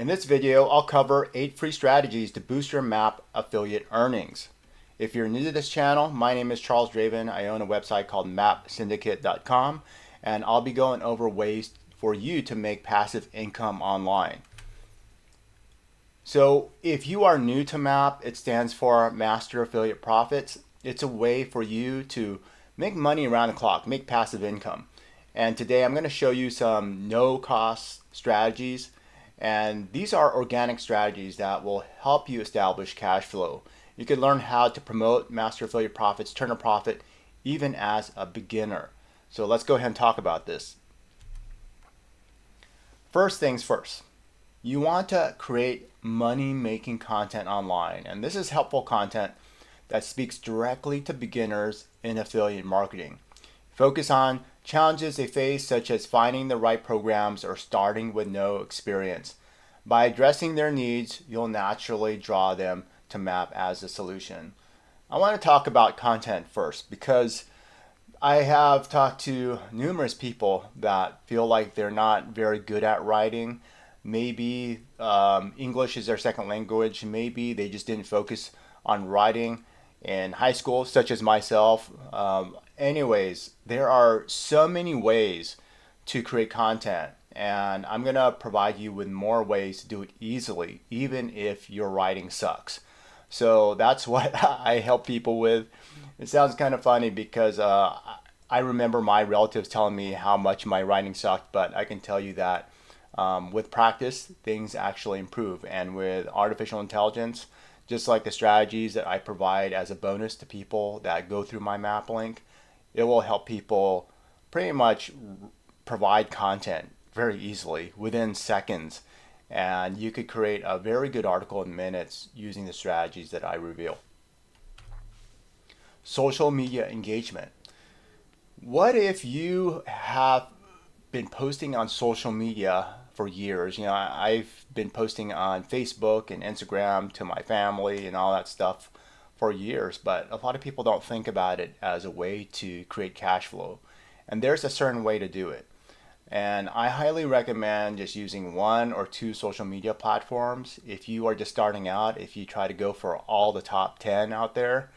In this video, I'll cover 8 free strategies to boost your MAP affiliate earnings. If you're new to this channel, my name is Charles Draven. I own a website called mapsyndicate.com, and I'll be going over ways for you to make passive income online. So if you are new to MAP, it stands for Master Affiliate Profits. It's a way for you to make money around the clock, make passive income. And today I'm going to show you some no-cost strategies. And these are organic strategies that will help you establish cash flow. You can learn how to promote Master Affiliate Profits, turn a profit, even as a beginner. So let's go ahead and talk about this. First things first, you want to create money-making content online. And this is helpful content that speaks directly to beginners in affiliate marketing. Focus on challenges they face, such as finding the right programs or starting with no experience. By addressing their needs, you'll naturally draw them to MAP as a solution. I want to talk about content first because I have talked to numerous people that feel like they're not very good at writing. Maybe English is their second language. Maybe they just didn't focus on writing in high school, such as myself. Anyways, there are so many ways to create content, and I'm going to provide you with more ways to do it easily, even if your writing sucks. So that's what I help people with. It sounds kind of funny because I remember my relatives telling me how much my writing sucked, but I can tell you that with practice, things actually improve. And with artificial intelligence, just like the strategies that I provide as a bonus to people that go through my map link, it will help people pretty much provide content very easily within seconds. And you could create a very good article in minutes using the strategies that I reveal. Social media engagement. What if you have been posting on social media for years? You know, I've been posting on Facebook and Instagram to my family and all that stuff for years, but a lot of people don't think about it as a way to create cash flow. And there's a certain way to do it. And I highly recommend just using 1 or 2 social media platforms. If you are just starting out, if you try to go for all the top 10 out there,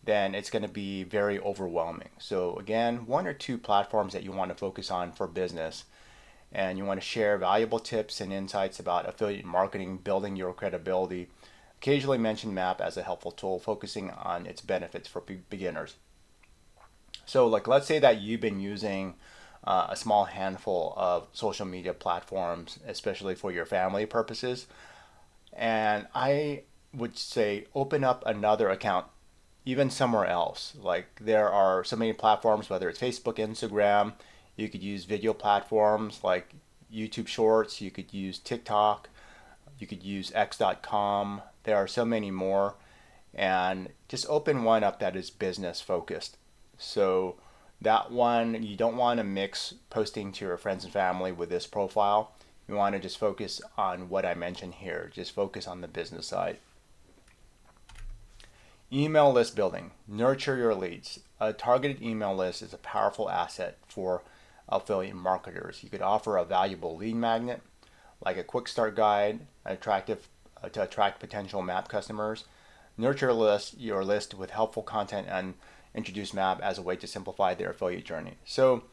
then it's going to be very overwhelming. So again, 1 or 2 platforms that you want to focus on for business. And you want to share valuable tips and insights about affiliate marketing, building your credibility. Occasionally mention MAP as a helpful tool, focusing on its benefits for beginners. So like, let's say that you've been using a small handful of social media platforms, especially for your family purposes. And I would say open up another account, even somewhere else. Like, there are so many platforms, whether it's Facebook, Instagram. You could use video platforms like YouTube Shorts. You could use TikTok. You could use X.com. There are so many more. And just open one up that is business focused. So that one, you don't want to mix posting to your friends and family with this profile. You want to just focus on what I mentioned here. Just focus on the business side. Email list building. Nurture your leads. A targeted email list is a powerful asset for affiliate marketers. You could offer a valuable lead magnet, like a quick start guide, attractive to attract potential MAP customers. Nurture your list with helpful content and introduce MAP as a way to simplify their affiliate journey. So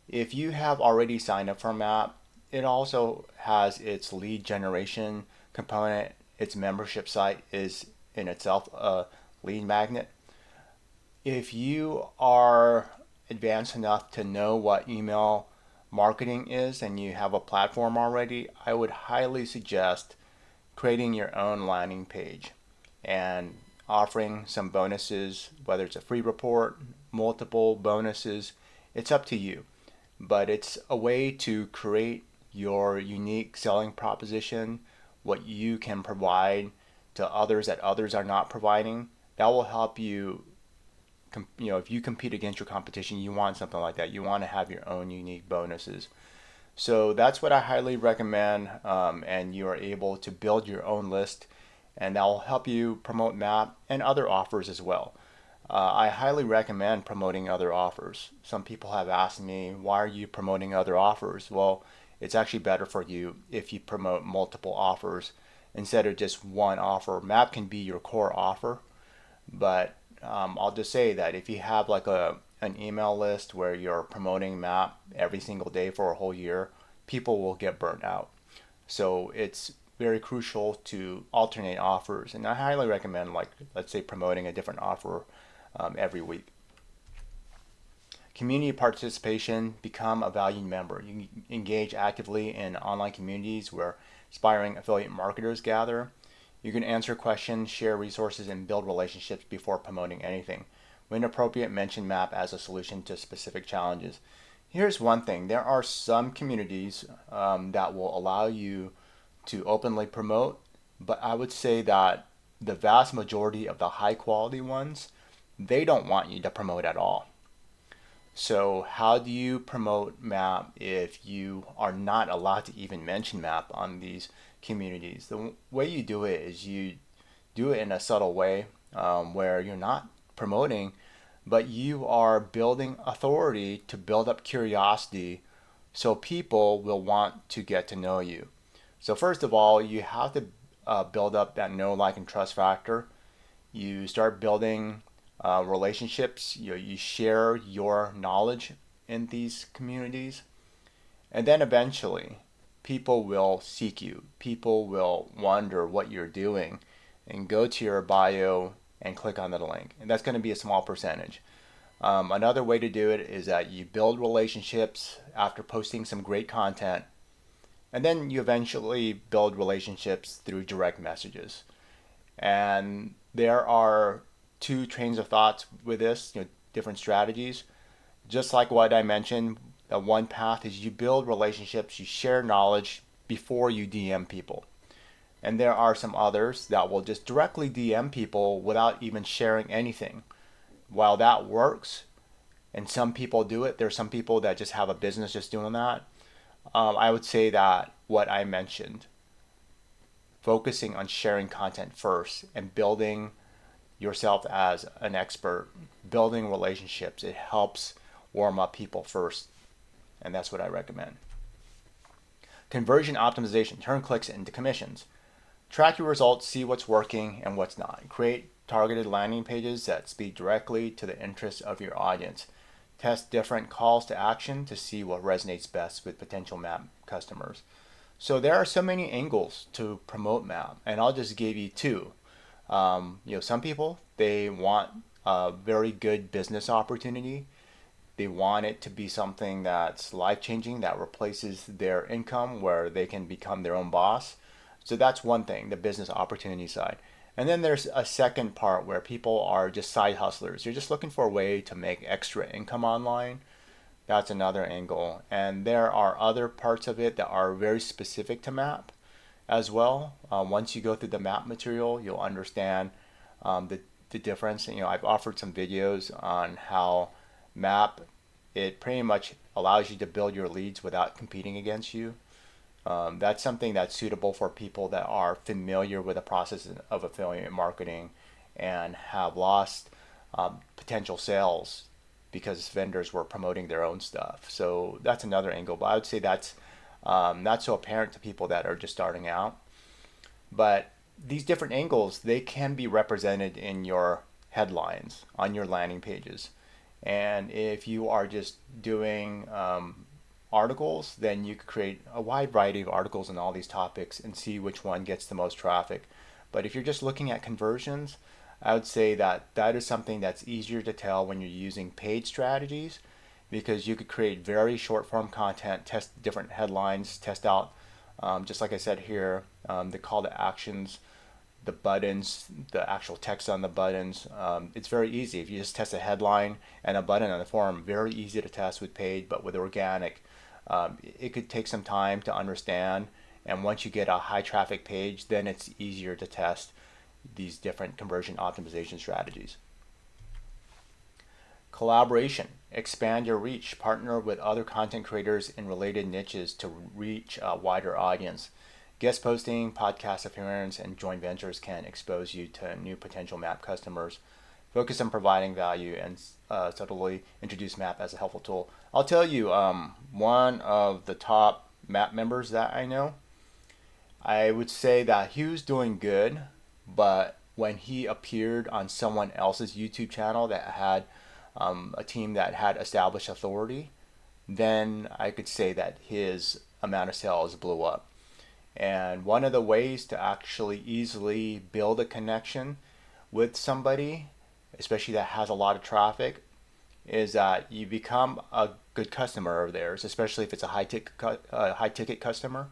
if you have already signed up for MAP, it also has its lead generation component. Its membership site is in itself a lead magnet. If you are advanced enough to know what email marketing is and you have a platform already, I would highly suggest creating your own landing page and offering some bonuses, whether it's a free report, multiple bonuses. It's up to you, but it's a way to create your unique selling proposition, what you can provide to others that others are not providing. That will help you. If you compete against your competition, you want something like that. You want to have your own unique bonuses. So that's what I highly recommend, and you are able to build your own list, and that will help you promote MAP and other offers as well. I highly recommend promoting other offers. Some people have asked me, why are you promoting other offers? Well, it's actually better for you if you promote multiple offers instead of just one offer. Map can be your core offer, but I'll just say that if you have like an email list where you're promoting Map every single day for a whole year, people will get burnt out. So it's very crucial to alternate offers, and I highly recommend, like, let's say, promoting a different offer every week. Community participation, become a valued member. You can engage actively in online communities where aspiring affiliate marketers gather. You can answer questions, share resources, and build relationships before promoting anything. When appropriate, mention Map as a solution to specific challenges. Here's one thing: there are some communities that will allow you to openly promote, but I would say that the vast majority of the high quality ones, they don't want you to promote at all. So how do you promote Map if you are not allowed to even mention Map on these communities? The way you do it is you do it in a subtle way, where you're not promoting, but you are building authority to build up curiosity so people will want to get to know you. So first of all, you have to build up that know, like, and trust factor. You start building relationships. You share your knowledge in these communities, and then eventually, people will seek you. People will wonder what you're doing, and go to your bio and click on the link. And that's going to be a small percentage. Another way to do it is that you build relationships after posting some great content, and then you eventually build relationships through direct messages. And there are two trains of thoughts with this, different strategies. Just like what I mentioned, one path is you build relationships, you share knowledge before you DM people. And there are some others that will just directly DM people without even sharing anything. While that works, and some people do it, there's some people that just have a business just doing that. I would say that what I mentioned, focusing on sharing content first and building yourself as an expert, building relationships, it helps warm up people first. And that's what I recommend. Conversion optimization, turn clicks into commissions. Track your results, see what's working and what's not. Create targeted landing pages that speak directly to the interests of your audience. Test different calls to action to see what resonates best with potential Map customers. So there are so many angles to promote Map, and I'll just give you two. Some people, they want a very good business opportunity. They want it to be something that's life-changing, that replaces their income, where they can become their own boss. So that's one thing, the business opportunity side. And then there's a second part where people are just side hustlers. You're just looking for a way to make extra income online. That's another angle. And there are other parts of it that are very specific to Map as well. Once you go through the Map material, you'll understand the difference. I've offered some videos on how Map, it pretty much allows you to build your leads without competing against you. That's something that's suitable for people that are familiar with the process of affiliate marketing and have lost potential sales because vendors were promoting their own stuff. So that's another angle, but I would say that's not so apparent to people that are just starting out. But these different angles, they can be represented in your headlines on your landing pages. And if you are just doing articles, then you could create a wide variety of articles on all these topics and see which one gets the most traffic. But if you're just looking at conversions, I would say that that is something that's easier to tell when you're using paid strategies, because you could create very short form content, test different headlines, test out, just like I said here, the call to actions, the buttons, the actual text on the buttons. It's very easy. If you just test a headline and a button on the form, very easy to test with paid, but with organic, it could take some time to understand. And once you get a high traffic page, then it's easier to test these different conversion optimization strategies. Collaboration, expand your reach, partner with other content creators in related niches to reach a wider audience. Guest posting, podcast appearance, and joint ventures can expose you to new potential Map customers. Focus on providing value and subtly introduce Map as a helpful tool. I'll tell you, one of the top map members that I know, I would say that he was doing good, but when he appeared on someone else's YouTube channel that had a team that had established authority, then I could say that his amount of sales blew up. And one of the ways to actually easily build a connection with somebody, especially that has a lot of traffic, is that you become a good customer of theirs, especially if it's a high ticket customer,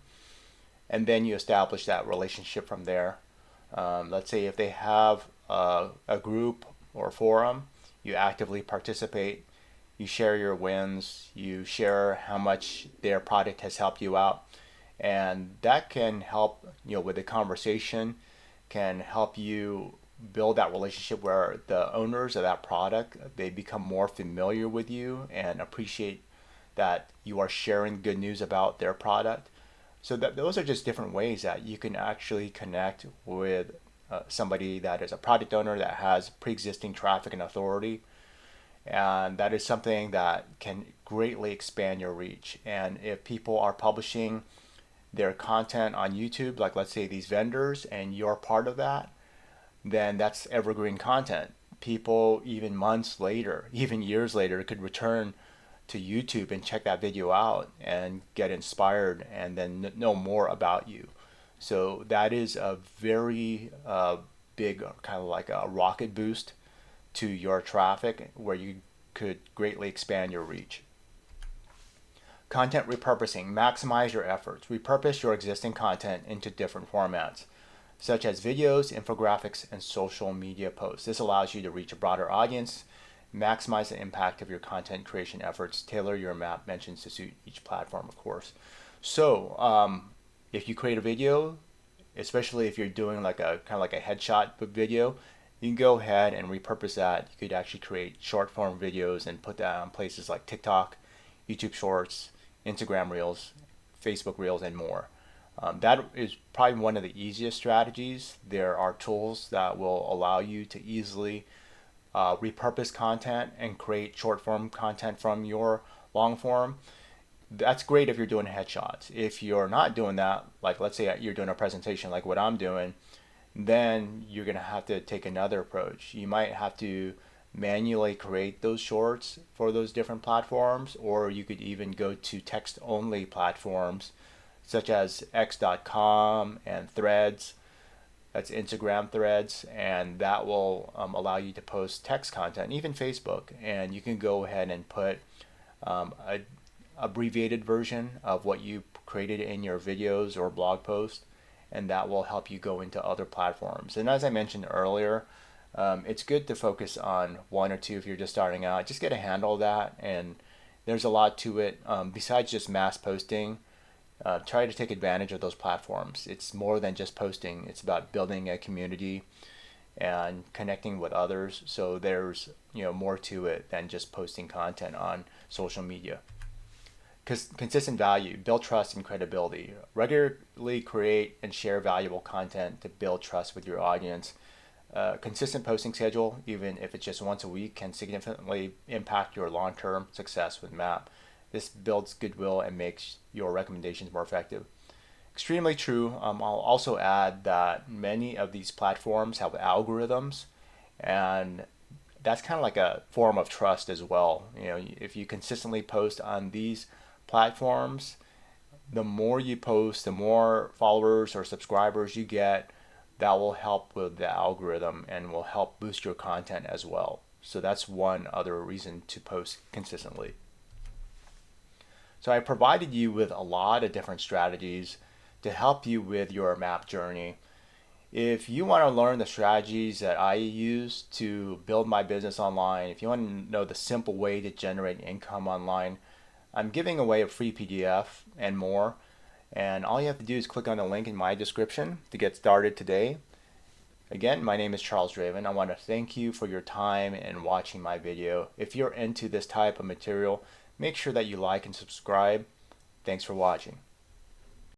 and then you establish that relationship from there. Let's say if they have a group or forum, you actively participate, you share your wins, you share how much their product has helped you out, and that can help, with the conversation, can help you build that relationship where the owners of that product, they become more familiar with you and appreciate that you are sharing good news about their product. So that those are just different ways that you can actually connect with somebody that is a product owner that has pre-existing traffic and authority, and that is something that can greatly expand your reach. And if people are publishing their content on YouTube, like let's say these vendors, and you're part of that, then that's evergreen content. People, even months later, even years later, could return to YouTube and check that video out and get inspired and then know more about you. So that is a very big, kind of like a rocket boost to your traffic, where you could greatly expand your reach. Content repurposing. Maximize your efforts. Repurpose your existing content into different formats, such as videos, infographics, and social media posts. This allows you to reach a broader audience, maximize the impact of your content creation efforts, tailor your map mentions to suit each platform, of course. So if you create a video, especially if you're doing like a kind of like a headshot video, you can go ahead and repurpose that. You could actually create short form videos and put that on places like TikTok, YouTube Shorts, Instagram Reels, Facebook Reels, and more. That is probably one of the easiest strategies. There are tools that will allow you to easily repurpose content and create short form content from your long form. That's great if you're doing headshots. If you're not doing that, like let's say you're doing a presentation like what I'm doing, then you're going to have to take another approach. You might have to manually create those shorts for those different platforms, or you could even go to text only platforms such as x.com and Threads. That's Instagram Threads, and that will allow you to post text content, even Facebook. And you can go ahead and put a abbreviated version of what you created in your videos or blog post, and that will help you go into other platforms. And as I mentioned earlier, it's good to focus on one or two if you're just starting out. Just get a handle of that, and there's a lot to it. Besides just mass posting, try to take advantage of those platforms. It's more than just posting. It's about building a community and connecting with others. So there's more to it than just posting content on social media. Consistent value, build trust and credibility. Regularly create and share valuable content to build trust with your audience. Consistent posting schedule, even if it's just once a week, can significantly impact your long-term success with MAP. This builds goodwill and makes your recommendations more effective. Extremely true. I'll also add that many of these platforms have algorithms, and that's kind of like a form of trust as well. If you consistently post on these platforms, the more you post, the more followers or subscribers you get. That will help with the algorithm and will help boost your content as well. So that's one other reason to post consistently. So I provided you with a lot of different strategies to help you with your map journey. If you want to learn the strategies that I use to build my business online, if you want to know the simple way to generate income online, I'm giving away a free PDF and more. And all you have to do is click on the link in my description to get started today. Again, my name is Charles Draven. I want to thank you for your time and watching my video. If you're into this type of material, make sure that you like and subscribe. Thanks for watching.